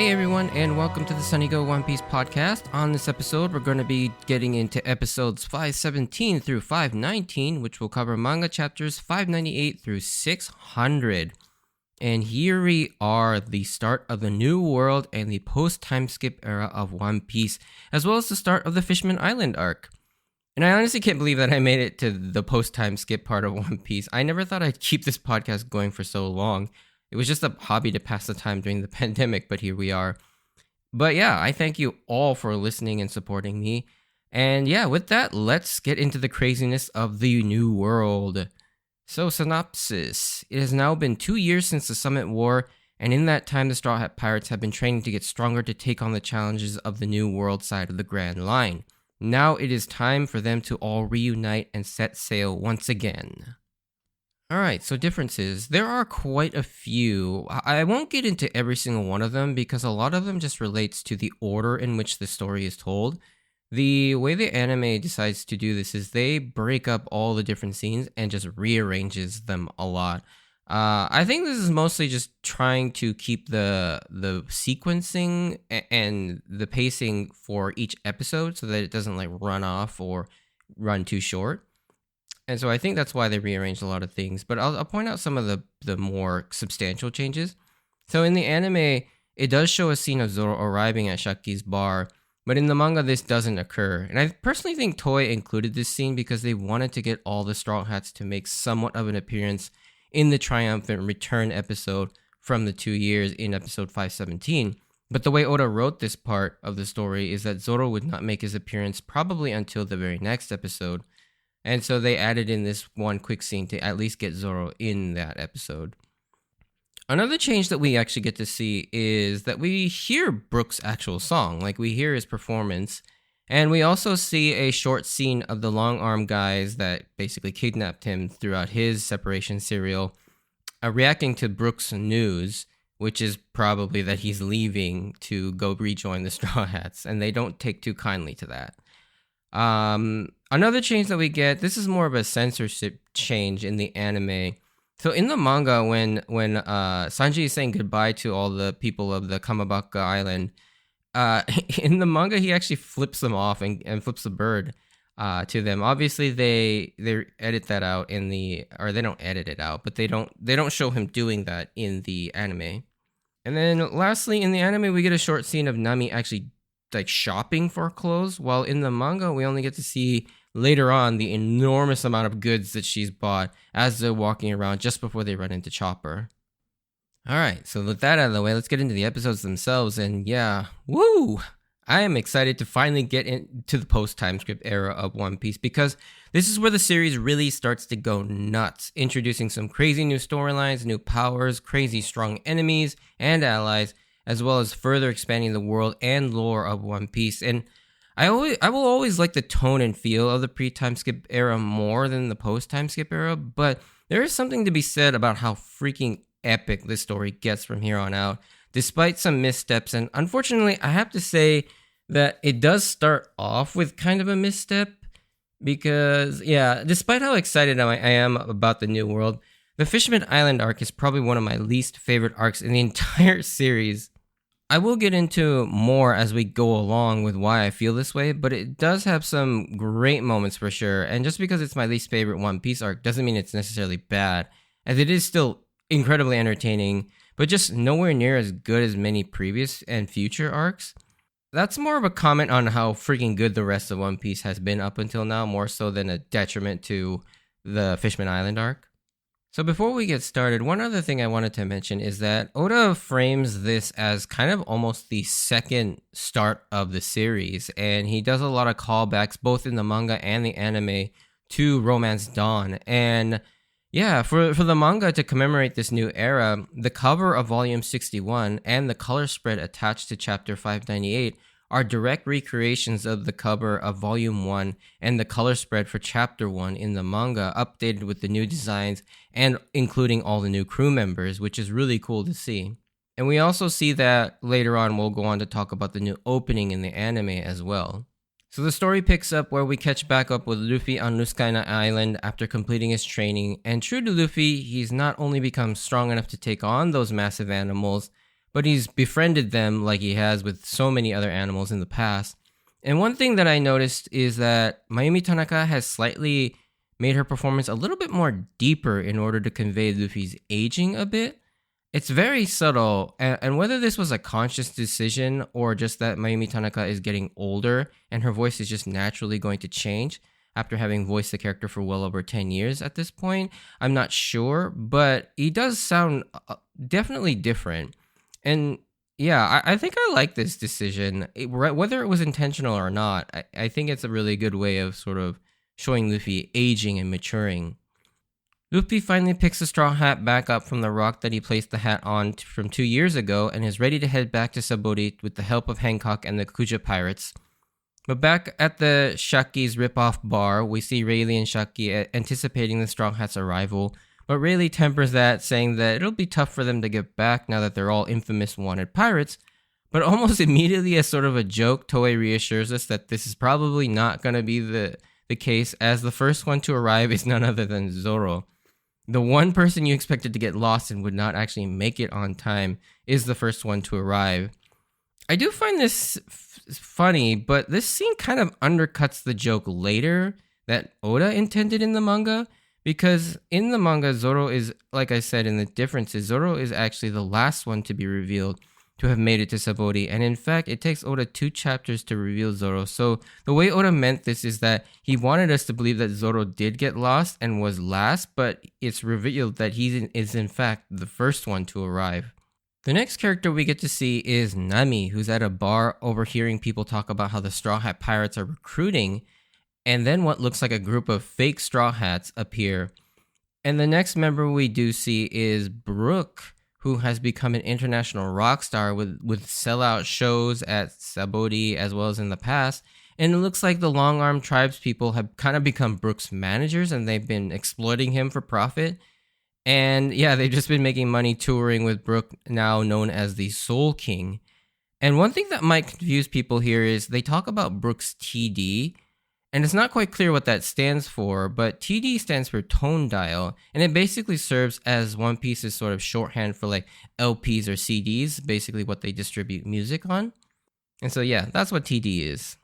Hey everyone, and welcome to the Sunny Go One Piece podcast. On this episode, we're going to be getting into episodes 517 through 519, which will cover manga chapters 598 through 600. And here we are, the start of the new world and the post-time skip era of One Piece, as well as the start of the Fishman Island arc. And I honestly can't believe that I made it to the post-time skip part of One Piece. I never thought I'd keep this podcast going for so long. It was just a hobby to pass the time during the pandemic, but here we are. But yeah, I thank you all for listening and supporting me. And yeah, with that, let's get into the craziness of the new world. So, synopsis. It has now been 2 years since the Summit War, and in that time, the Straw Hat Pirates have been training to get stronger to take on the challenges of the new world side of the Grand Line. Now it is time for them to all reunite and set sail once again. Alright, so differences. There are quite a few. I won't get into every single one of them because a lot of them just relates to the order in which the story is told. The way the anime decides to do this is they break up all the different scenes and just rearranges them a lot. I think this is mostly just trying to keep the sequencing and the pacing for each episode so that it doesn't like run off or run too short. And so I think that's why they rearranged a lot of things. But I'll point out some of the more substantial changes. So in the anime, it does show a scene of Zoro arriving at Shaki's bar. But in the manga, this doesn't occur. And I personally think Toei included this scene because they wanted to get all the Straw Hats to make somewhat of an appearance in the triumphant return episode from the 2 years in episode 517. But the way Oda wrote this part of the story is that Zoro would not make his appearance probably until the very next episode. And so they added in this one quick scene to at least get Zoro in that episode. Another change that we actually get to see is that we hear Brook's actual song, like we hear his performance. And we also see a short scene of the long arm guys that basically kidnapped him throughout his separation serial, reacting to Brook's news, which is probably that he's leaving to go rejoin the Straw Hats. And they don't take too kindly to that. Another change that we get, this is more of a censorship change in the anime. So in the manga, when Sanji is saying goodbye to all the people of the Kamabaka Island, in the manga he actually flips them off and flips the bird to them. Obviously they edit that out or they don't edit it out, but they don't show him doing that in the anime. And then lastly, in the anime we get a short scene of Nami actually like shopping for clothes, while in the manga we only get to see later on the enormous amount of goods that she's bought as they're walking around just before they run into Chopper. Alright, so with that out of the way, let's get into the episodes themselves. And yeah, woo! I am excited to finally get into the post-time script era of One Piece because this is where the series really starts to go nuts, introducing some crazy new storylines, new powers, crazy strong enemies and allies, as well as further expanding the world and lore of One Piece. And I will always like the tone and feel of the pre-time skip era more than the post-time skip era, but there is something to be said about how freaking epic this story gets from here on out, despite some missteps. And unfortunately, I have to say that it does start off with kind of a misstep because, yeah, despite how excited I am about the new world, the Fishman Island arc is probably one of my least favorite arcs in the entire series. I will get into more as we go along with why I feel this way, but it does have some great moments for sure. And just because it's my least favorite One Piece arc doesn't mean it's necessarily bad, as it is still incredibly entertaining, but just nowhere near as good as many previous and future arcs. That's more of a comment on how freaking good the rest of One Piece has been up until now, more so than a detriment to the Fishman Island arc. So before we get started, one other thing I wanted to mention is that Oda frames this as kind of almost the second start of the series, and he does a lot of callbacks both in the manga and the anime to Romance Dawn. And yeah, for the manga to commemorate this new era, the cover of Volume 61 and the color spread attached to Chapter 598 are direct recreations of the cover of Volume 1 and the color spread for Chapter 1 in the manga, updated with the new designs and including all the new crew members, which is really cool to see. And we also see that later on we'll go on to talk about the new opening in the anime as well. So the story picks up where we catch back up with Luffy on Nuskaina Island after completing his training, and true to Luffy, he's not only become strong enough to take on those massive animals, but he's befriended them like he has with so many other animals in the past. And one thing that I noticed is that Mayumi Tanaka has slightly made her performance a little bit more deeper in order to convey Luffy's aging a bit. It's very subtle, and whether this was a conscious decision or just that Mayumi Tanaka is getting older and her voice is just naturally going to change after having voiced the character for well over 10 years at this point, I'm not sure, but he does sound definitely different. And yeah, I think I like this decision. Whether it was intentional or not, I think it's a really good way of sort of showing Luffy aging and maturing. Luffy finally picks the straw hat back up from the rock that he placed the hat on from 2 years ago and is ready to head back to Sabaody with the help of Hancock and the Kuja pirates. But back at the Shaki's ripoff bar, we see Rayleigh and Shaki anticipating the Straw Hat's arrival, but Rayleigh tempers that, saying that it'll be tough for them to get back now that they're all infamous wanted pirates. But almost immediately, as sort of a joke, Toei reassures us that this is probably not going to be the case, as the first one to arrive is none other than Zoro. The one person you expected to get lost and would not actually make it on time is the first one to arrive. I do find this funny, but this scene kind of undercuts the joke later that Oda intended in the manga, because in the manga, Zoro is, like I said, in the differences, Zoro is actually the last one to be revealed to have made it to Sabaody, and in fact, it takes Oda 2 chapters to reveal Zoro. So the way Oda meant this is that he wanted us to believe that Zoro did get lost and was last, but it's revealed that he is in fact the first one to arrive. The next character we get to see is Nami, who's at a bar overhearing people talk about how the Straw Hat Pirates are recruiting, and then what looks like a group of fake Straw Hats appear. And the next member we do see is Brook, who has become an international rock star with sellout shows at Sabaody as well as in the past. And it looks like the long-armed tribes people have kind of become Brook's managers, and they've been exploiting him for profit. And yeah, they've just been making money touring with Brook, now known as the Soul King. And one thing that might confuse people here is they talk about Brook's TD, and it's not quite clear what that stands for, but TD stands for tone dial, and it basically serves as One Piece's sort of shorthand for like LPs or CDs, basically what they distribute music on. And so yeah, that's what TD is.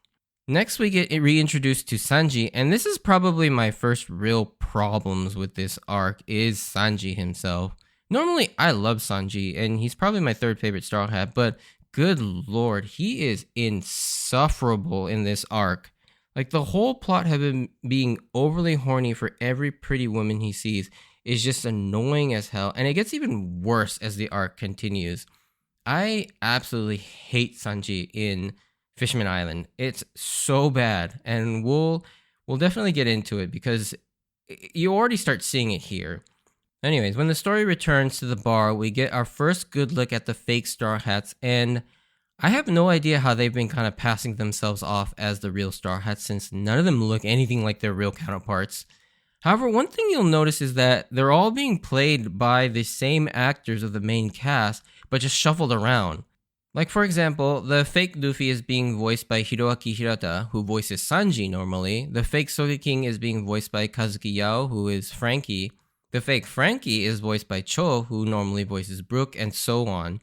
Next, we get reintroduced to Sanji, and this is probably my first real problems with this arc, is Sanji himself. Normally, I love Sanji, and he's probably my third favorite Straw Hat, but good lord, he is insufferable in this arc. Like, the whole plot of him being overly horny for every pretty woman he sees is just annoying as hell, and it gets even worse as the arc continues. I absolutely hate Sanji in Fishman Island. It's so bad, and we'll definitely get into it because you already start seeing it here. Anyways, when the story returns to the bar, we get our first good look at the fake Straw Hats, and I have no idea how they've been kind of passing themselves off as the real Straw Hats, since none of them look anything like their real counterparts. However, one thing you'll notice is that they're all being played by the same actors of the main cast, but just shuffled around. Like, for example, the fake Luffy is being voiced by Hiroaki Hirata, who voices Sanji normally. The fake Sogeking is being voiced by Kazuki Yao, who is Frankie. The fake Frankie is voiced by Cho, who normally voices Brook, and so on.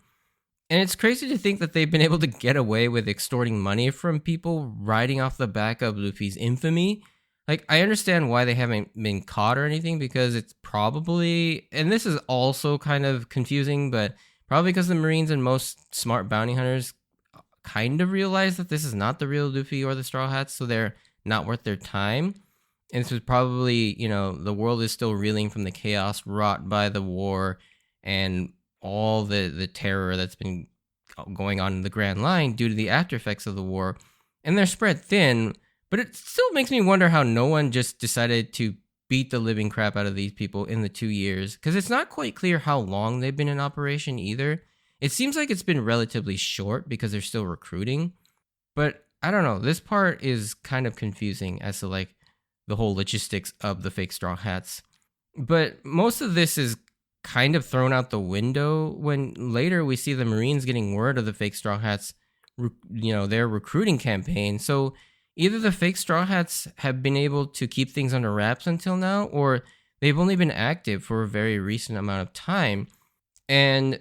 And it's crazy to think that they've been able to get away with extorting money from people riding off the back of Luffy's infamy. Like, I understand why they haven't been caught or anything, because it's probably, and this is also kind of confusing, but probably because the Marines and most smart bounty hunters kind of realize that this is not the real Luffy or the Straw Hats, so they're not worth their time. And this was probably, the world is still reeling from the chaos wrought by the war and all the terror that's been going on in the Grand Line due to the after effects of the war. And they're spread thin, but it still makes me wonder how no one just decided to beat the living crap out of these people in the 2 years, because it's not quite clear how long they've been in operation either. It seems like it's been relatively short because they're still recruiting, but I don't know, this part is kind of confusing as to like the whole logistics of the fake Straw Hats. But most of this is kind of thrown out the window when later we see the Marines getting word of the fake Straw Hats, their recruiting campaign. So either the fake Straw Hats have been able to keep things under wraps until now, or they've only been active for a very recent amount of time. And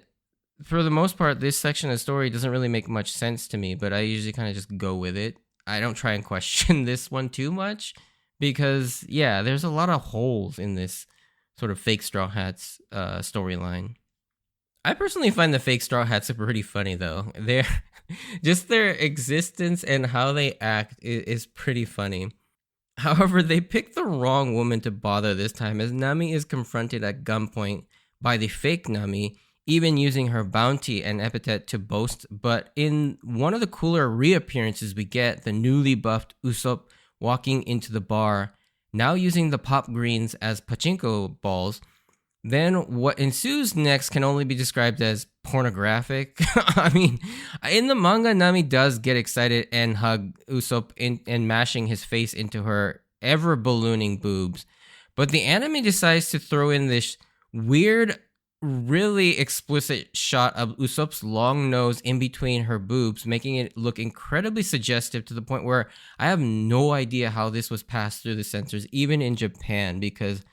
for the most part, this section of the story doesn't really make much sense to me, but I usually kind of just go with it. I don't try and question this one too much because, yeah, there's a lot of holes in this sort of fake Straw Hats storyline. I personally find the fake Straw Hats pretty funny, though. They're just their existence and how they act is pretty funny. However, they picked the wrong woman to bother this time, as Nami is confronted at gunpoint by the fake Nami, even using her bounty and epithet to boast. But in one of the cooler reappearances, we get the newly buffed Usopp walking into the bar, now using the pop greens as pachinko balls. Then what ensues next can only be described as pornographic. I mean, in the manga, Nami does get excited and hug Usopp and mashing his face into her ever-ballooning boobs. But the anime decides to throw in this weird, really explicit shot of Usopp's long nose in between her boobs, making it look incredibly suggestive to the point where I have no idea how this was passed through the censors, even in Japan, because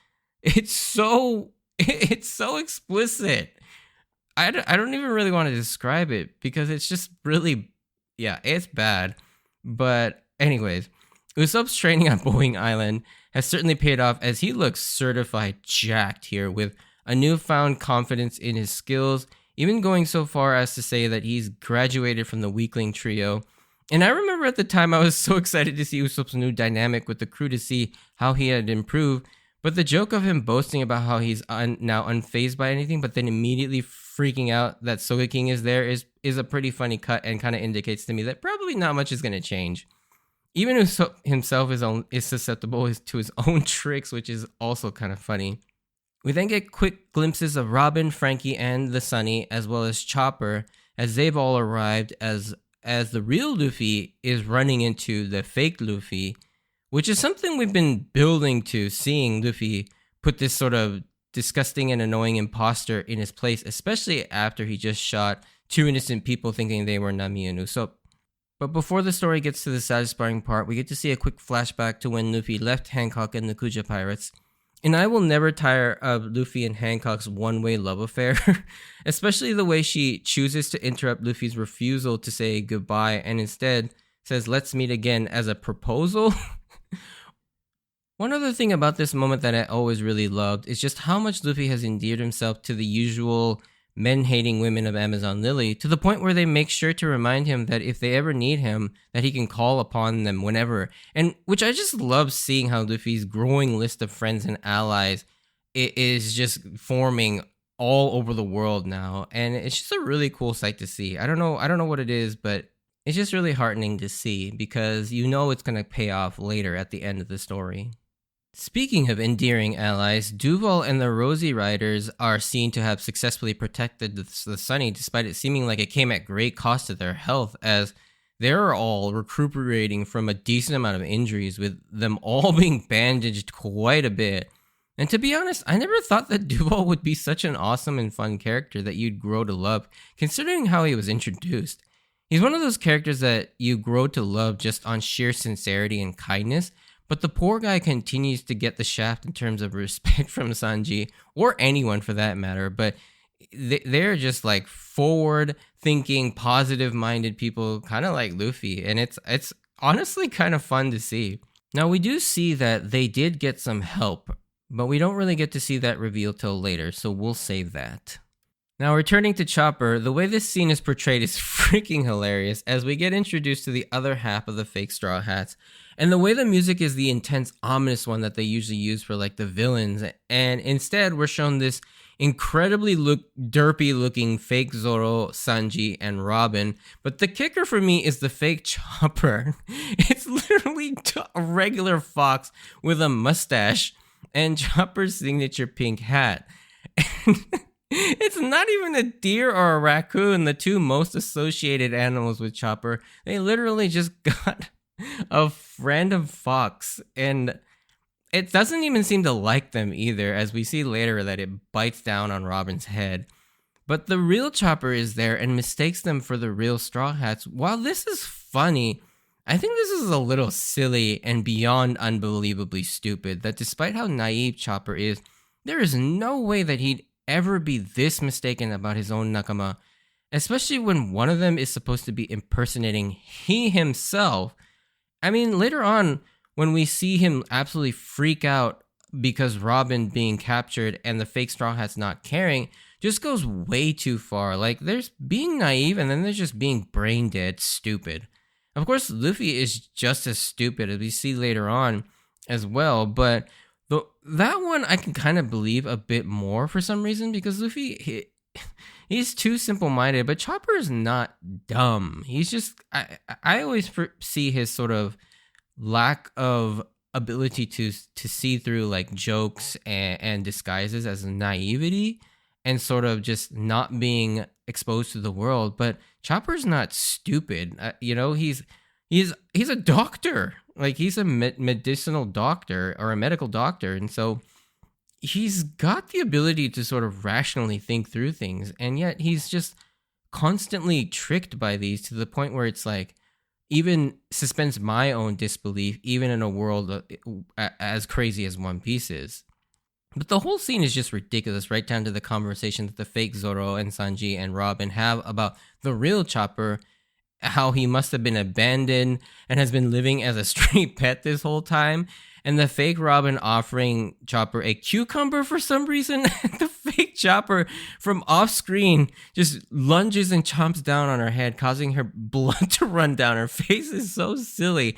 it's so explicit. I don't even really want to describe it because it's just really, yeah, it's bad. But anyways, Usopp's training on Boeing Island has certainly paid off, as he looks certified jacked here with a newfound confidence in his skills, even going so far as to say that he's graduated from the weakling trio. And I remember at the time I was so excited to see Usopp's new dynamic with the crew to see how he had improved. But the joke of him boasting about how he's now unfazed by anything, but then immediately freaking out that Sogeking is there is a pretty funny cut and kind of indicates to me that probably not much is going to change. Even Usopp himself is susceptible to his own tricks, which is also kind of funny. We then get quick glimpses of Robin, Frankie, and the Sunny, as well as Chopper, as they've all arrived as the real Luffy is running into the fake Luffy, which is something we've been building to, seeing Luffy put this sort of disgusting and annoying imposter in his place, especially after he just shot two innocent people thinking they were Nami and Usopp. But before the story gets to the satisfying part, we get to see a quick flashback to when Luffy left Hancock and the Kuja Pirates. And I will never tire of Luffy and Hancock's one-way love affair, especially the way she chooses to interrupt Luffy's refusal to say goodbye and instead says, "Let's meet again," as a proposal. One other thing about this moment that I always really loved is just how much Luffy has endeared himself to the usual men-hating women of Amazon Lily, to the point where they make sure to remind him that if they ever need him, that he can call upon them whenever. And which I just love seeing how Luffy's growing list of friends and allies is just forming all over the world now. And it's just a really cool sight to see. I don't know what it is, but it's just really heartening to see because you know it's going to pay off later at the end of the story. Speaking of endearing allies, Duval and the Rosie Riders are seen to have successfully protected the Sunny, despite it seeming like it came at great cost to their health, as they're all recuperating from a decent amount of injuries, with them all being bandaged quite a bit. And to be honest, I never thought that Duval would be such an awesome and fun character that you'd grow to love, considering how he was introduced. He's one of those characters that you grow to love just on sheer sincerity and kindness, but the poor guy continues to get the shaft in terms of respect from Sanji, or anyone for that matter, but they're just like forward-thinking, positive-minded people, kind of like Luffy, and it's honestly kind of fun to see. Now, we do see that they did get some help, but we don't really get to see that reveal till later, so we'll save that. Now, returning to Chopper, the way this scene is portrayed is freaking hilarious, as we get introduced to the other half of the fake Straw Hats. And the way the music is the intense, ominous one that they usually use for like the villains. And instead, we're shown this incredibly derpy looking fake Zoro, Sanji, and Robin. But the kicker for me is the fake Chopper. It's literally a regular fox with a mustache and Chopper's signature pink hat. And it's not even a deer or a raccoon, the two most associated animals with Chopper. They literally just got a random fox, and it doesn't even seem to like them either, as we see later that it bites down on Robin's head. But the real Chopper is there and mistakes them for the real Straw Hats. While this is funny, I think this is a little silly and beyond unbelievably stupid, that despite how naive Chopper is, there is no way that he'd ever be this mistaken about his own nakama, especially when one of them is supposed to be impersonating he himself. I mean, later on, when we see him absolutely freak out because Robin being captured and the fake Straw Hats not caring, just goes way too far. Like, there's being naive and then there's just being brain dead stupid. Of course, Luffy is just as stupid, as we see later on as well, but that one I can kind of believe a bit more for some reason, because Luffy, he's too simple-minded, but Chopper is not dumb. He's just, I always see his sort of lack of ability to see through like jokes and disguises as naivety and sort of just not being exposed to the world. But Chopper's not stupid. He's a doctor. Like, he's a medicinal doctor or a medical doctor, and so he's got the ability to sort of rationally think through things, and yet he's just constantly tricked by these to the point where it's like even suspends my own disbelief, even in a world as crazy as One Piece is. But the whole scene is just ridiculous, right down to the conversation that the fake Zoro and Sanji and Robin have about the real Chopper, how he must have been abandoned and has been living as a stray pet this whole time, and the fake Robin offering Chopper a cucumber for some reason. The fake Chopper from off screen just lunges and chomps down on her head, causing her blood to run down. Her face is so silly,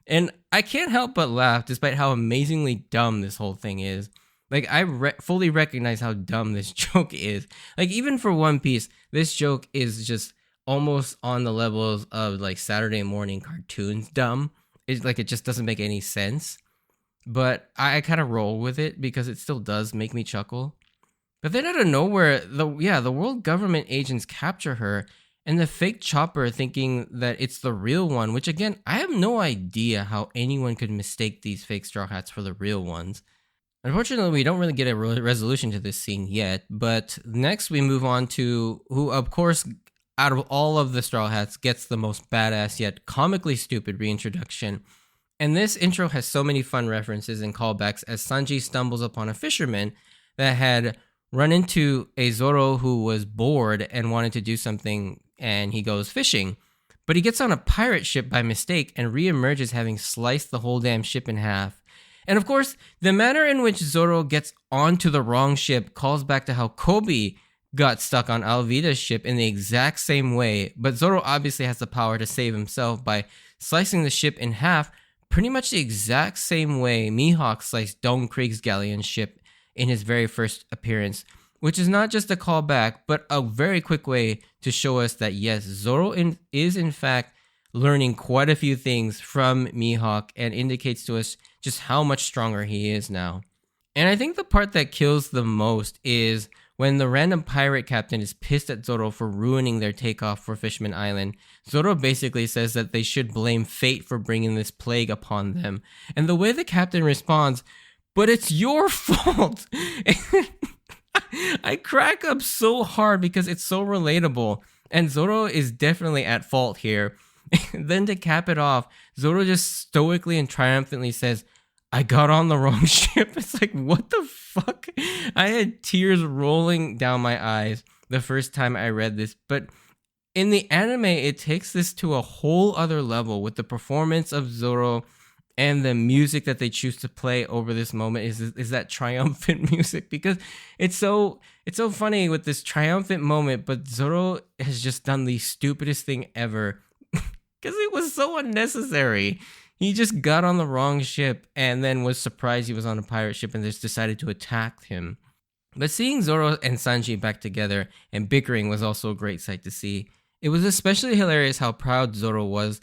and I can't help but laugh despite how amazingly dumb this whole thing is. Like, I fully recognize how dumb this joke is. Like, even for One Piece, this joke is just almost on the levels of like Saturday morning cartoons dumb. It's like, it just doesn't make any sense. But I kind of roll with it because it still does make me chuckle. But then out of nowhere, the world government agents capture her, and the fake Chopper thinking that it's the real one, which again, I have no idea how anyone could mistake these fake Straw Hats for the real ones. Unfortunately, we don't really get a resolution to this scene yet, but next we move on to who, of course, out of all of the Straw Hats, gets the most badass yet comically stupid reintroduction. And this intro has so many fun references and callbacks as Sanji stumbles upon a fisherman that had run into a Zoro who was bored and wanted to do something, and he goes fishing. But he gets on a pirate ship by mistake and reemerges having sliced the whole damn ship in half. And of course, the manner in which Zoro gets onto the wrong ship calls back to how Kobe got stuck on Alvida's ship in the exact same way, but Zoro obviously has the power to save himself by slicing the ship in half pretty much the exact same way Mihawk sliced Don Krieg's galleon ship in his very first appearance, which is not just a callback, but a very quick way to show us that yes, Zoro is in fact learning quite a few things from Mihawk and indicates to us just how much stronger he is now. And I think the part that kills the most is when the random pirate captain is pissed at Zoro for ruining their takeoff for Fishman Island. Zoro basically says that they should blame fate for bringing this plague upon them. And the way the captain responds, "But it's your fault." I crack up so hard because it's so relatable. And Zoro is definitely at fault here. Then to cap it off, Zoro just stoically and triumphantly says, "I got on the wrong ship." It's like, what the fuck? I had tears rolling down my eyes the first time I read this. But in the anime, it takes this to a whole other level with the performance of Zoro and the music that they choose to play over this moment is that triumphant music, because it's so funny with this triumphant moment, but Zoro has just done the stupidest thing ever because it was so unnecessary. He just got on the wrong ship and then was surprised he was on a pirate ship and just decided to attack him. But seeing Zoro and Sanji back together and bickering was also a great sight to see. It was especially hilarious how proud Zoro was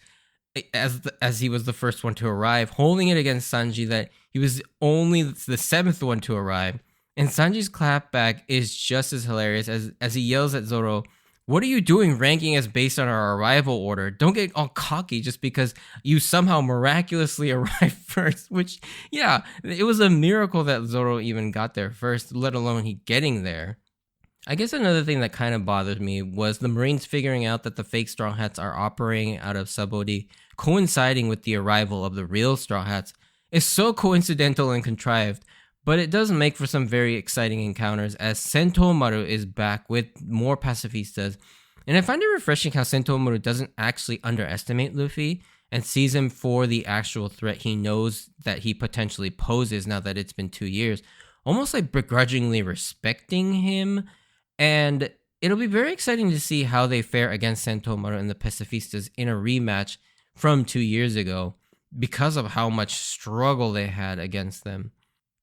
as he was the first one to arrive, holding it against Sanji that he was only the seventh one to arrive. And Sanji's clapback is just as hilarious as he yells at Zoro, "What are you doing ranking us based on our arrival order? Don't get all cocky just because you somehow miraculously arrived first." Which, yeah, it was a miracle that Zoro even got there first, let alone he getting there. I guess another thing that kind of bothered me was the Marines figuring out that the fake Straw Hats are operating out of Sabaody, coinciding with the arrival of the real Straw Hats, is so coincidental and contrived. But it does make for some very exciting encounters as Sentomaru is back with more pacifistas, And I find it refreshing how Sentomaru doesn't actually underestimate Luffy and sees him for the actual threat he knows that he potentially poses now that it's been 2 years, almost like begrudgingly respecting him. And it'll be very exciting to see how they fare against Sentomaru and the Pacifistas in a rematch from 2 years ago because of how much struggle they had against them.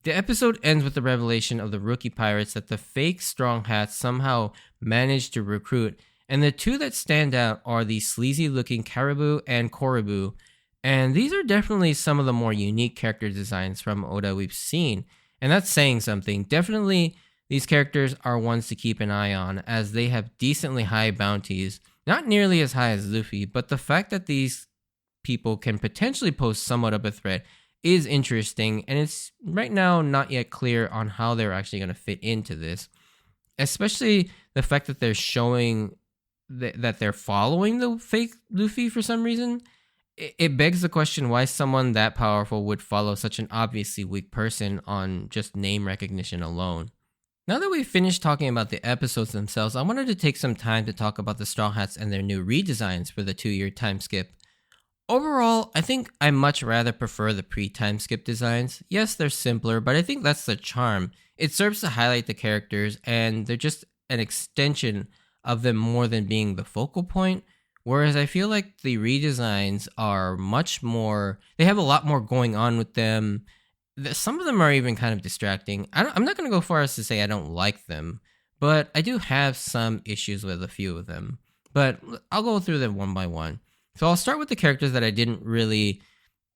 The episode ends with the revelation of the rookie pirates that the fake Strong Hats somehow managed to recruit, and the two that stand out are the sleazy looking Caribou and Koribu, and these are definitely some of the more unique character designs from Oda we've seen, and that's saying something. Definitely these characters are ones to keep an eye on as they have decently high bounties, not nearly as high as Luffy, but the fact that these people can potentially pose somewhat of a threat is interesting, and it's right now not yet clear on how they're actually going to fit into this, especially the fact that they're showing that they're following the fake Luffy for some reason. It begs the question why someone that powerful would follow such an obviously weak person on just name recognition alone. Now that we've finished talking about the episodes themselves, I wanted to take some time to talk about the Straw Hats and their new redesigns for the 2-year time skip. Overall, I think I much rather prefer the pre-time skip designs. Yes, they're simpler, but I think that's the charm. It serves to highlight the characters, and they're just an extension of them more than being the focal point. Whereas I feel like the redesigns are much more, they have a lot more going on with them. Some of them are even kind of distracting. I'm not going to go far as to say I don't like them, but I do have some issues with a few of them. But I'll go through them one by one. So I'll start with the characters that I didn't really,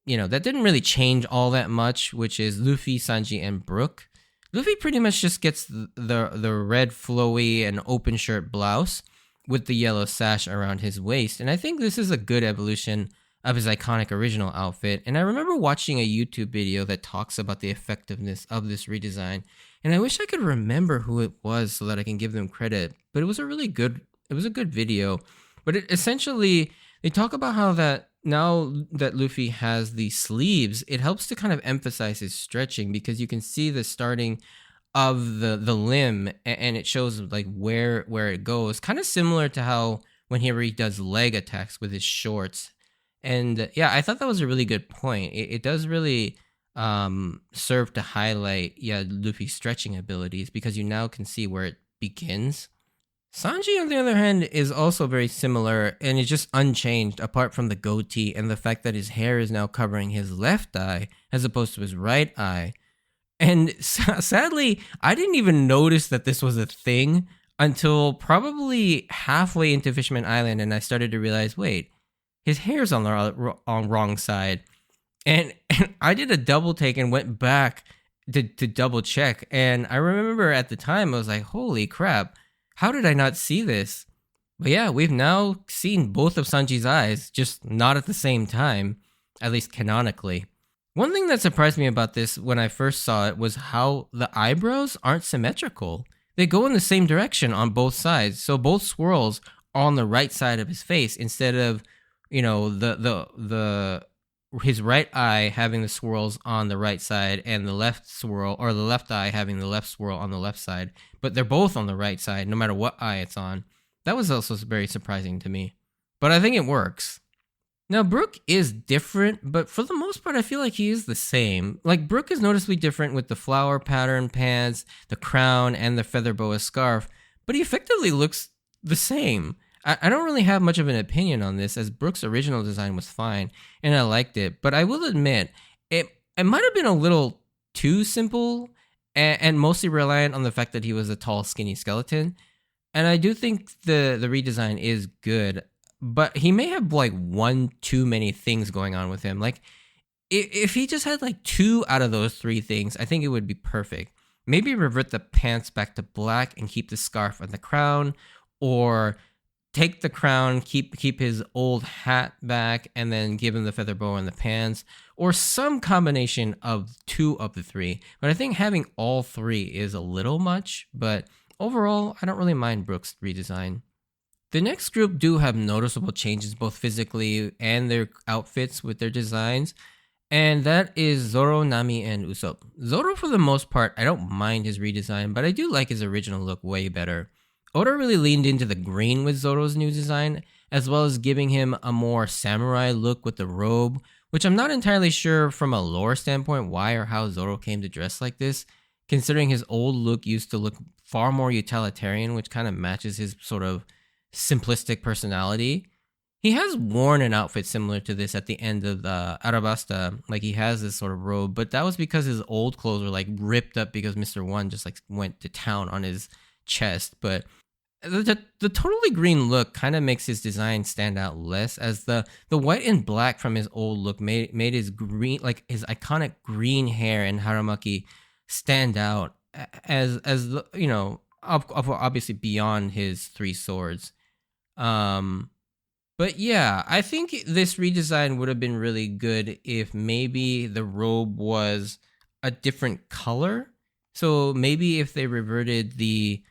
that didn't really change all that much, which is Luffy, Sanji, and Brook. Luffy pretty much just gets the red flowy and open shirt blouse with the yellow sash around his waist, and I think this is a good evolution of his iconic original outfit. And I remember watching a YouTube video that talks about the effectiveness of this redesign, and I wish I could remember who it was so that I can give them credit, but it was a good video. But essentially, they talk about how that now that Luffy has the sleeves, it helps to kind of emphasize his stretching because you can see the starting of the limb and it shows like where it goes, kind of similar to how when he does leg attacks with his shorts. And yeah, I thought that was a really good point. It does really serve to highlight Luffy's stretching abilities because you now can see where it begins. Sanji, on the other hand, is also very similar and is just unchanged apart from the goatee and the fact that his hair is now covering his left eye as opposed to his right eye. And sadly, I didn't even notice that this was a thing until probably halfway into Fishman Island, and I started to realize, wait, his hair's on the wrong side. And I did a double take and went back to double check. And I remember at the time, I was like, holy crap. How did I not see this? But yeah, we've now seen both of Sanji's eyes, just not at the same time, at least canonically. One thing that surprised me about this when I first saw it was how the eyebrows aren't symmetrical. They go in the same direction on both sides, so both swirls are on the right side of his face instead of, his right eye having the swirls on the right side and the left swirl, or the left eye having the left swirl on the left side, but they're both on the right side no matter what eye it's on. That was also very surprising to me, but I think it works. Now, Brook is different, but for the most part, I feel like he is the same. Like, Brook is noticeably different with the flower pattern pants, the crown, and the feather boa scarf, but he effectively looks the same. I don't really have much of an opinion on this, as Brook's original design was fine, and I liked it, but I will admit, it might have been a little too simple, and mostly reliant on the fact that he was a tall, skinny skeleton, and I do think the redesign is good, but he may have like one too many things going on with him. Like, if he just had like 2 out of those 3 things, I think it would be perfect. Maybe revert the pants back to black and keep the scarf and the crown, or take the crown, keep his old hat back, and then give him the feather boa and the pants, or some combination of 2 of the 3. But I think having all 3 is a little much, but overall, I don't really mind Brook's redesign. The next group do have noticeable changes both physically and their outfits with their designs, and that is Zoro, Nami, and Usopp. Zoro, for the most part, I don't mind his redesign, but I do like his original look way better. Oda really leaned into the green with Zoro's new design, as well as giving him a more samurai look with the robe, which I'm not entirely sure from a lore standpoint why or how Zoro came to dress like this, considering his old look used to look far more utilitarian, which kind of matches his sort of simplistic personality. He has worn an outfit similar to this at the end of the Arabasta, like he has this sort of robe, but that was because his old clothes were like ripped up because Mr. One just like went to town on his chest. But the totally green look kind of makes his design stand out less, as the white and black from his old look made his green, like his iconic green hair and haramaki stand out as you know, obviously beyond his three swords. But yeah, I think this redesign would have been really good if maybe the robe was a different color. So maybe if they reverted the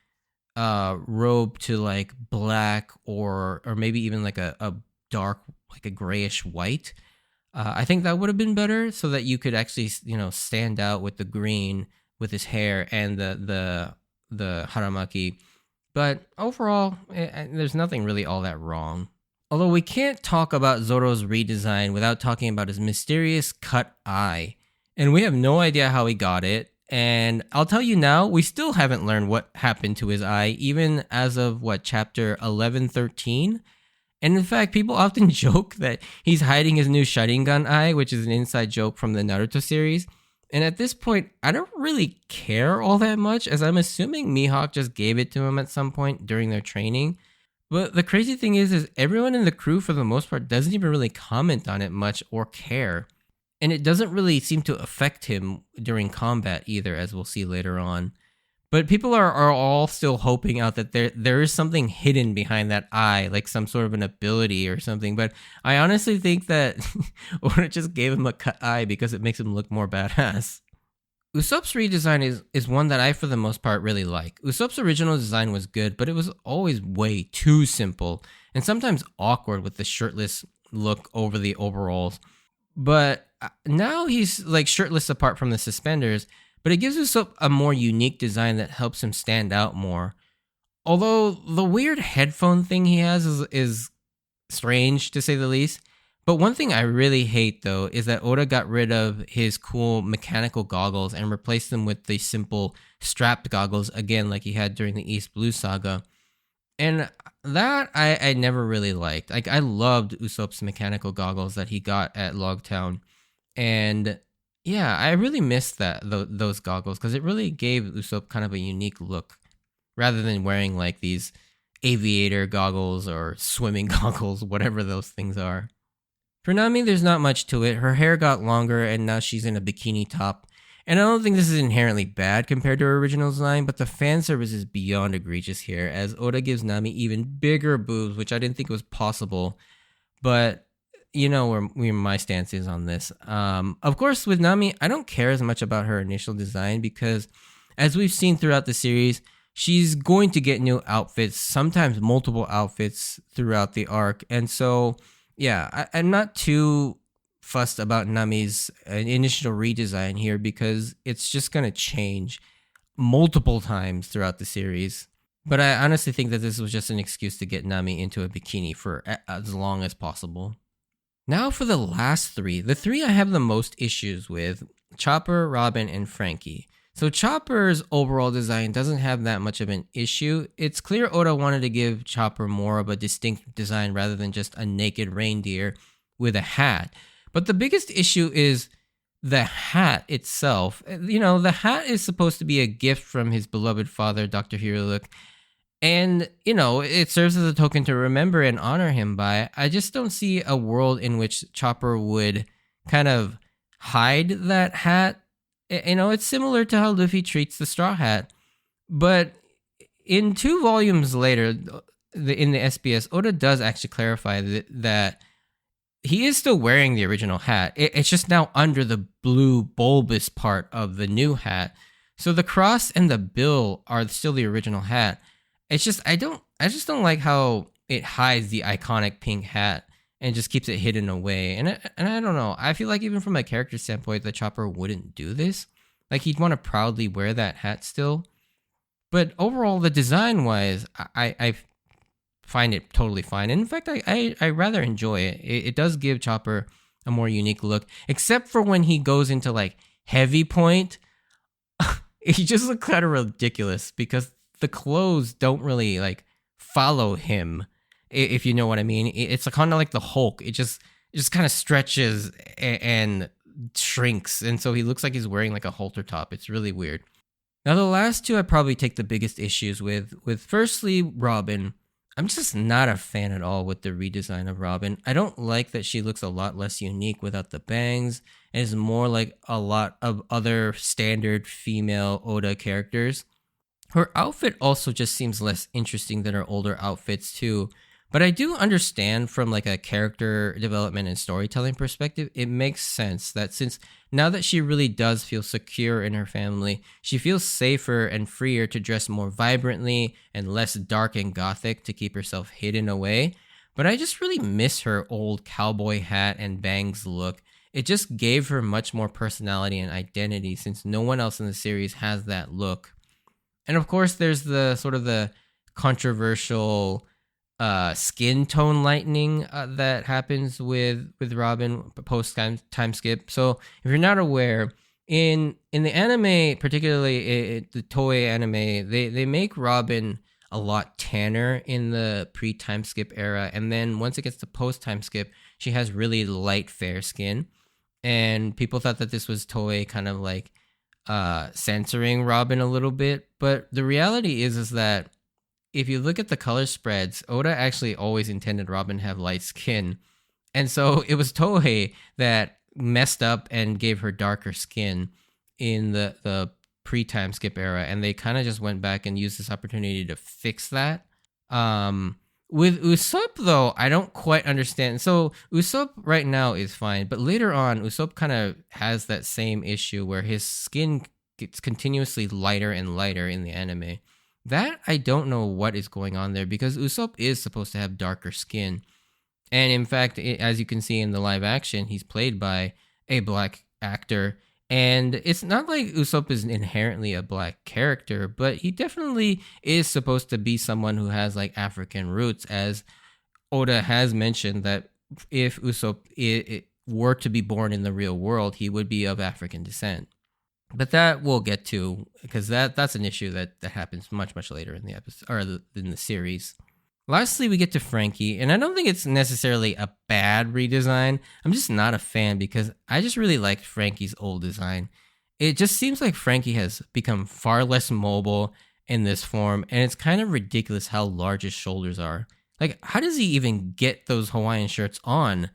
robe to like black, or maybe even like a dark, like a grayish white, I think that would have been better, so that you could actually, you know, stand out with the green with his hair and the haramaki. But overall, there's nothing really all that wrong. Although we can't talk about Zoro's redesign without talking about his mysterious cut eye. And we have no idea how he got it. And I'll tell you now, we still haven't learned what happened to his eye, even as of chapter 11-13. And in fact, people often joke that he's hiding his new Sharingan eye, which is an inside joke from the Naruto series. And at this point, I don't really care all that much, as I'm assuming Mihawk just gave it to him at some point during their training. But the crazy thing is everyone in the crew, for the most part, doesn't even really comment on it much or care. And it doesn't really seem to affect him during combat either, as we'll see later on. But people are all still hoping out that there is something hidden behind that eye, like some sort of an ability or something. But I honestly think that Oda just gave him a cut eye because it makes him look more badass. Usopp's redesign is one that I, for the most part, really like. Usopp's original design was good, but it was always way too simple, and sometimes awkward with the shirtless look over the overalls. But now he's like shirtless apart from the suspenders, but it gives Usopp a more unique design that helps him stand out more. Although the weird headphone thing he has is strange, to say the least. But one thing I really hate, though, is that Oda got rid of his cool mechanical goggles and replaced them with the simple strapped goggles, again, like he had during the East Blue Saga. And that I never really liked. Like, I loved Usopp's mechanical goggles that he got at Logtown. And yeah, I really missed those goggles, because it really gave Usopp kind of a unique look, rather than wearing like these aviator goggles or swimming goggles, whatever those things are. For Nami, there's not much to it. Her hair got longer and now she's in a bikini top. And I don't think this is inherently bad compared to her original design, but the fan service is beyond egregious here, as Oda gives Nami even bigger boobs, which I didn't think was possible. But you know where my stance is on this. Of course, with Nami, I don't care as much about her initial design, because as we've seen throughout the series, she's going to get new outfits, sometimes multiple outfits throughout the arc. And so yeah, I'm not too fussed about Nami's initial redesign here, because it's just going to change multiple times throughout the series. But I honestly think that this was just an excuse to get Nami into a bikini for as long as possible. Now for the last three. The three I have the most issues with: Chopper, Robin, and Frankie. So Chopper's overall design doesn't have that much of an issue. It's clear Oda wanted to give Chopper more of a distinct design rather than just a naked reindeer with a hat. But the biggest issue is the hat itself. You know, the hat is supposed to be a gift from his beloved father, Dr. Hiruluk. And, you know, it serves as a token to remember and honor him by. I just don't see a world in which Chopper would kind of hide that hat. You know, it's similar to how Luffy treats the Straw Hat. But in 2 volumes later, in the SBS, Oda does actually clarify that he is still wearing the original hat. It's just now under the blue bulbous part of the new hat. So the cross and the bill are still the original hat. It's just I just don't like how it hides the iconic pink hat and just keeps it hidden away. And I don't know. I feel like even from a character standpoint, the Chopper wouldn't do this. Like, he'd want to proudly wear that hat still. But overall, the design wise, I find it totally fine. And in fact, I rather enjoy it. It does give Chopper a more unique look, except for when he goes into like heavy point. He just looks kind of ridiculous because the clothes don't really like follow him, if you know what I mean. It's kind of like the Hulk. It just kind of stretches and shrinks, and so he looks like he's wearing like a halter top. It's really weird. Now the last two I probably take the biggest issues with firstly Robin. I'm just not a fan at all with the redesign of Robin. I don't like that she looks a lot less unique without the bangs. It is more like a lot of other standard female Oda characters. Her outfit also just seems less interesting than her older outfits too. But I do understand from like a character development and storytelling perspective, it makes sense that since now that she really does feel secure in her family, she feels safer and freer to dress more vibrantly and less dark and gothic to keep herself hidden away. But I just really miss her old cowboy hat and bangs look. It just gave her much more personality and identity since no one else in the series has that look. And of course, there's the sort of the controversial skin tone lightening that happens with Robin post time skip. So if you're not aware, in the anime, particularly the Toei anime, they make Robin a lot tanner in the pre time skip era, and then once it gets to post time skip, she has really light fair skin. And people thought that this was Toei kind of like censoring Robin a little bit, but the reality is that if you look at the color spreads, Oda actually always intended Robin to have light skin. And so it was Toei that messed up and gave her darker skin in the pre-time skip era. And they kind of just went back and used this opportunity to fix that. With Usopp, though, I don't quite understand. So Usopp right now is fine, but later on, Usopp kind of has that same issue where his skin gets continuously lighter and lighter in the anime. That I don't know what is going on there because Usopp is supposed to have darker skin. And in fact, as you can see in the live action, he's played by a black actor. And it's not like Usopp is inherently a black character, but he definitely is supposed to be someone who has like African roots, as Oda has mentioned that if Usopp were to be born in the real world, he would be of African descent. But that we'll get to because that's an issue that happens much later in the episode or in the series. Lastly, we get to Frankie, and I don't think it's necessarily a bad redesign. I'm just not a fan because I just really liked Frankie's old design. It just seems like Frankie has become far less mobile in this form, and it's kind of ridiculous how large his shoulders are. Like, how does he even get those Hawaiian shirts on?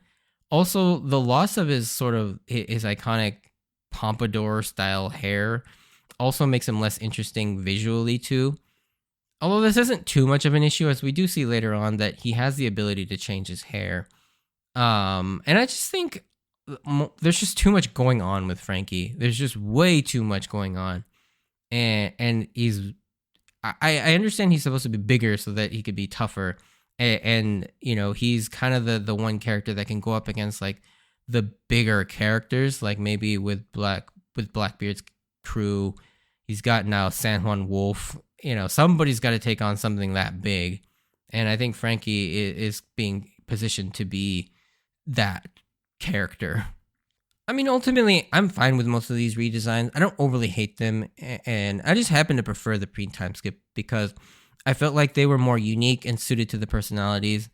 Also, the loss of his iconic pompadour style hair also makes him less interesting visually too. Although this isn't too much of an issue, as we do see later on that he has the ability to change his hair. And I just think there's just too much going on with Frankie. There's just way too much going on. And I understand he's supposed to be bigger so that he could be tougher. And you know, he's kind of the one character that can go up against like the bigger characters, like maybe with Blackbeard's crew. He's got now San Juan Wolf. You know, somebody's got to take on something that big. And I think Frankie is being positioned to be that character. I mean, ultimately, I'm fine with most of these redesigns. I don't overly hate them. And I just happen to prefer the pre-time skip because I felt like they were more unique and suited to the personalities.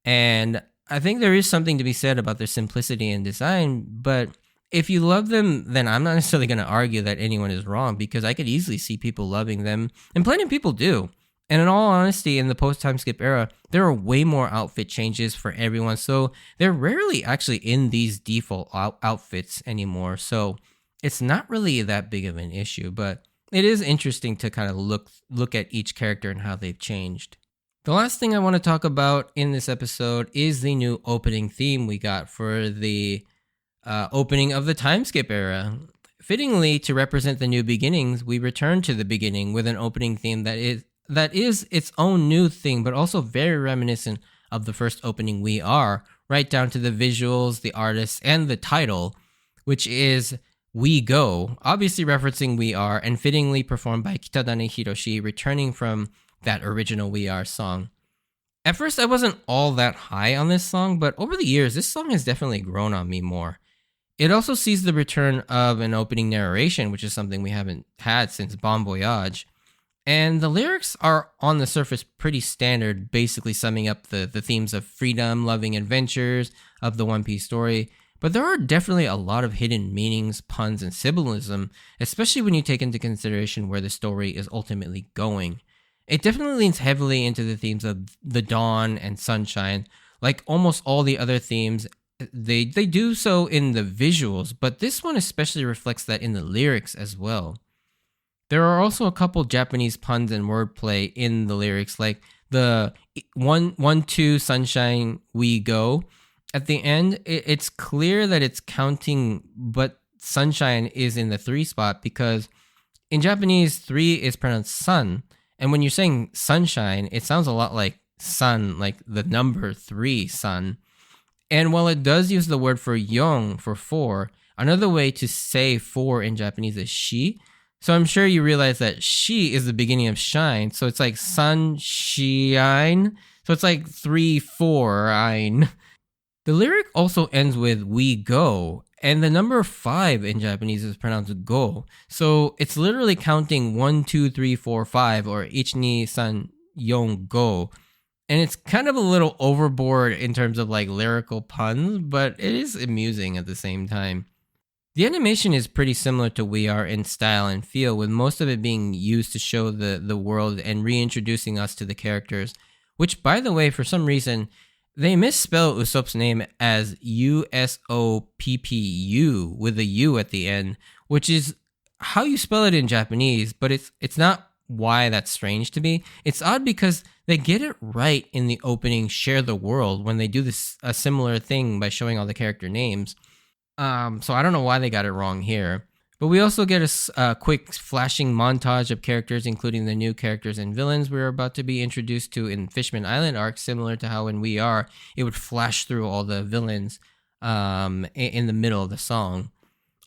And I think there is something to be said about their simplicity in design, but if you love them, then I'm not necessarily going to argue that anyone is wrong because I could easily see people loving them, and plenty of people do. And in all honesty, in the post-time skip era, there are way more outfit changes for everyone, so they're rarely actually in these default outfits anymore, so it's not really that big of an issue, but it is interesting to kind of look at each character and how they've changed. The last thing I want to talk about in this episode is the new opening theme we got for the opening of the time skip era. Fittingly, to represent the new beginnings, we return to the beginning with an opening theme that is its own new thing, but also very reminiscent of the first opening We Are, right down to the visuals, the artists, and the title, which is We Go, obviously referencing We Are, and fittingly performed by Kitadane Hiroshi, returning from that original We Are song. At first, I wasn't all that high on this song, but over the years, this song has definitely grown on me more. It also sees the return of an opening narration, which is something we haven't had since Bon Voyage. And the lyrics are on the surface pretty standard, basically summing up the themes of freedom, loving adventures of the One Piece story. But there are definitely a lot of hidden meanings, puns, and symbolism, especially when you take into consideration where the story is ultimately going. It definitely leans heavily into the themes of the dawn and sunshine, like almost all the other themes. They do so in the visuals, but this one especially reflects that in the lyrics as well. There are also a couple Japanese puns and wordplay in the lyrics, like the one two sunshine we go. At the end, it's clear that it's counting, but sunshine is in the 3 spot because in Japanese 3 is pronounced sun, and when you're saying sunshine, it sounds a lot like sun, like the number 3 sun. And while it does use the word for yon for 4, another way to say 4 in Japanese is shi. So I'm sure you realize that she is the beginning of shine. So it's like sun, shine. So it's like 3, 4, ein. The lyric also ends with we go. And the number 5 in Japanese is pronounced go. So it's literally counting 1, 2, 3, 4, 5 or ich ni san yon go. And it's kind of a little overboard in terms of like lyrical puns, but it is amusing at the same time. The animation is pretty similar to We Are in style and feel, with most of it being used to show the world and reintroducing us to the characters, which, by the way, for some reason, they misspell Usopp's name as Usoppu with a U at the end, which is how you spell it in Japanese, but it's not why that's strange to me. It's odd because they get it right in the opening Share the World when they do a similar thing by showing all the character names. So I don't know why they got it wrong here. But we also get a quick flashing montage of characters, including the new characters and villains we're about to be introduced to in Fishman Island arc, similar to how in We Are, it would flash through all the villains in the middle of the song.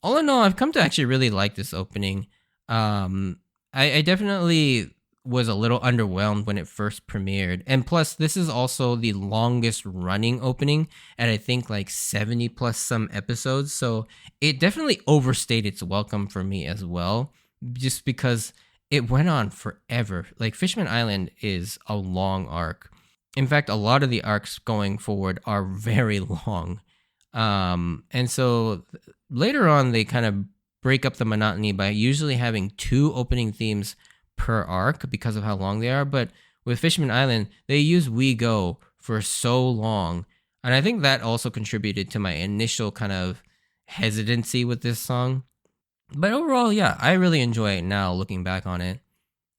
All in all, I've come to actually really like this opening. I definitely was a little underwhelmed when it first premiered. And plus, this is also the longest running opening at I think like 70 plus some episodes. So it definitely overstayed its welcome for me as well, just because it went on forever. Like Fishman Island is a long arc. In fact, a lot of the arcs going forward are very long. And so later on, they kind of break up the monotony by usually having 2 opening themes per arc because of how long they are. But with Fishman Island, they use We Go for so long. And I think that also contributed to my initial kind of hesitancy with this song. But overall, yeah, I really enjoy it now looking back on it.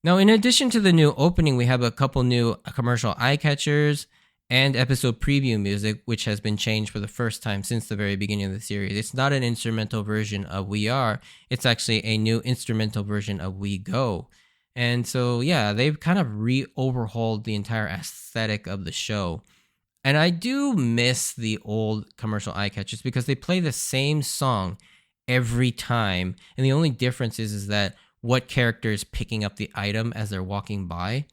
Now, in addition to the new opening, we have a couple new commercial eye catchers and episode preview music, which has been changed for the first time since the very beginning of the series. It's not an instrumental version of We Are, it's actually a new instrumental version of We Go. And so, yeah, they've kind of overhauled the entire aesthetic of the show. And I do miss the old commercial eye catchers because they play the same song every time. And the only difference is that what character is picking up the item as they're walking by.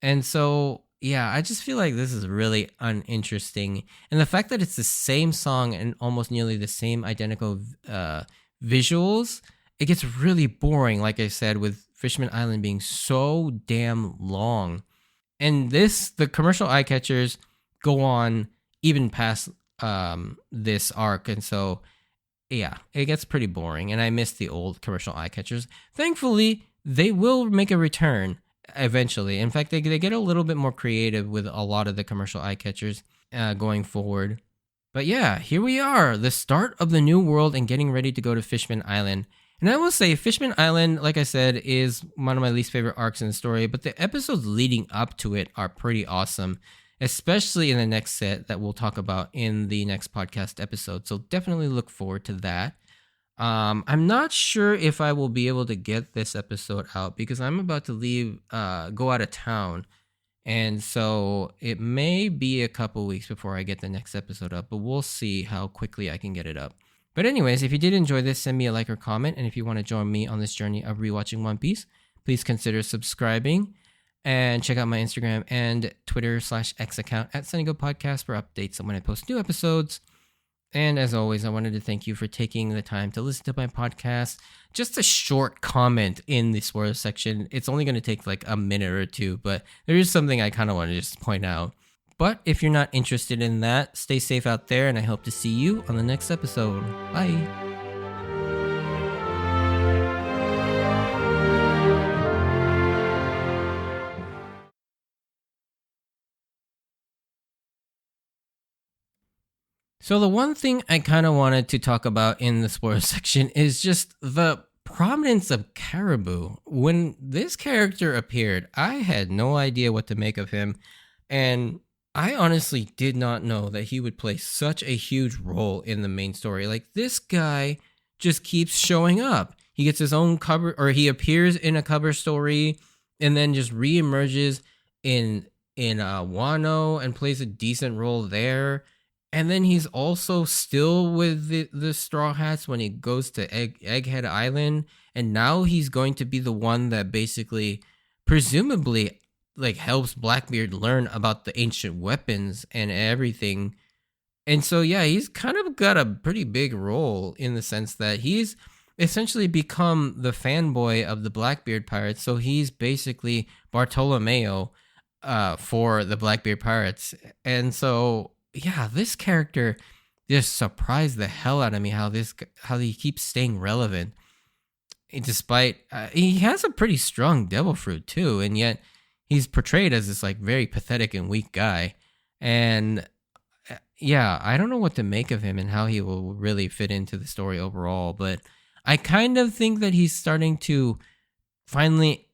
And so, yeah, I just feel like this is really uninteresting. And the fact that it's the same song and almost nearly the same identical visuals, it gets really boring, like I said, with Fishman Island being so damn long. And the commercial eye catchers go on even past this arc. And so, yeah, it gets pretty boring. And I miss the old commercial eye catchers. Thankfully, they will make a return eventually. In fact, they get a little bit more creative with a lot of the commercial eye catchers going forward. But yeah, here we are, the start of the new world and getting ready to go to Fishman Island. And I will say, Fishman Island, like I said, is one of my least favorite arcs in the story, but the episodes leading up to it are pretty awesome, especially in the next set that we'll talk about in the next podcast episode. So definitely look forward to that. I'm not sure if I will be able to get this episode out because I'm about to go out of town. And so it may be a couple weeks before I get the next episode up, but we'll see how quickly I can get it up. But anyways, if you did enjoy this, send me a like or comment. And if you want to join me on this journey of rewatching One Piece, please consider subscribing and check out my Instagram and Twitter/X account at Senigo Podcast for updates on when I post new episodes. And as always, I wanted to thank you for taking the time to listen to my podcast. Just a short comment in the spoiler section. It's only going to take like a minute or two, but there is something I kind of want to just point out. But if you're not interested in that, stay safe out there, and I hope to see you on the next episode. Bye. So the one thing I kind of wanted to talk about in the spoiler section is just the prominence of Caribou. When this character appeared, I had no idea what to make of him, and I honestly did not know that he would play such a huge role in the main story. Like, this guy just keeps showing up. He gets his own cover, or he appears in a cover story and then just reemerges in Wano and plays a decent role there. And then he's also still with the Straw Hats when he goes to Egghead Island. And now he's going to be the one that basically, presumably, like, helps Blackbeard learn about the ancient weapons and everything. And so, yeah, he's kind of got a pretty big role in the sense that he's essentially become the fanboy of the Blackbeard Pirates. So he's basically Bartolomeo for the Blackbeard Pirates. And so, yeah, this character just surprised the hell out of me how he keeps staying relevant. Despite, he has a pretty strong devil fruit too, and yet he's portrayed as this like very pathetic and weak guy. And yeah, I don't know what to make of him and how he will really fit into the story overall, but I kind of think that he's starting to finally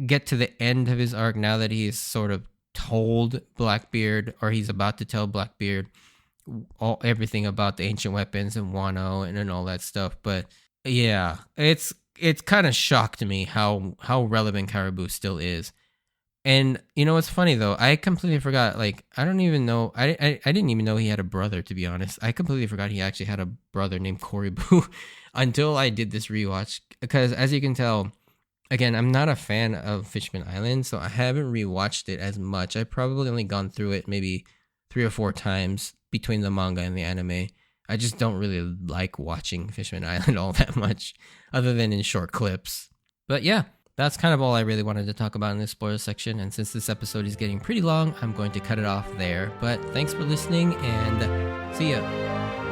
get to the end of his arc now that he's sort of told Blackbeard, or he's about to tell Blackbeard everything about the ancient weapons and Wano and all that stuff. But yeah, it's kind of shocked me how relevant Caribou still is. And you know what's funny though? I completely forgot. Like, I don't even know. I didn't even know he had a brother, to be honest. I completely forgot he actually had a brother named Koribou until I did this rewatch. Because as you can tell, again, I'm not a fan of Fishman Island, so I haven't rewatched it as much. I've probably only gone through it maybe 3 or 4 times between the manga and the anime. I just don't really like watching Fishman Island all that much, other than in short clips. But yeah, that's kind of all I really wanted to talk about in this spoiler section, and since this episode is getting pretty long, I'm going to cut it off there. But thanks for listening, and see ya!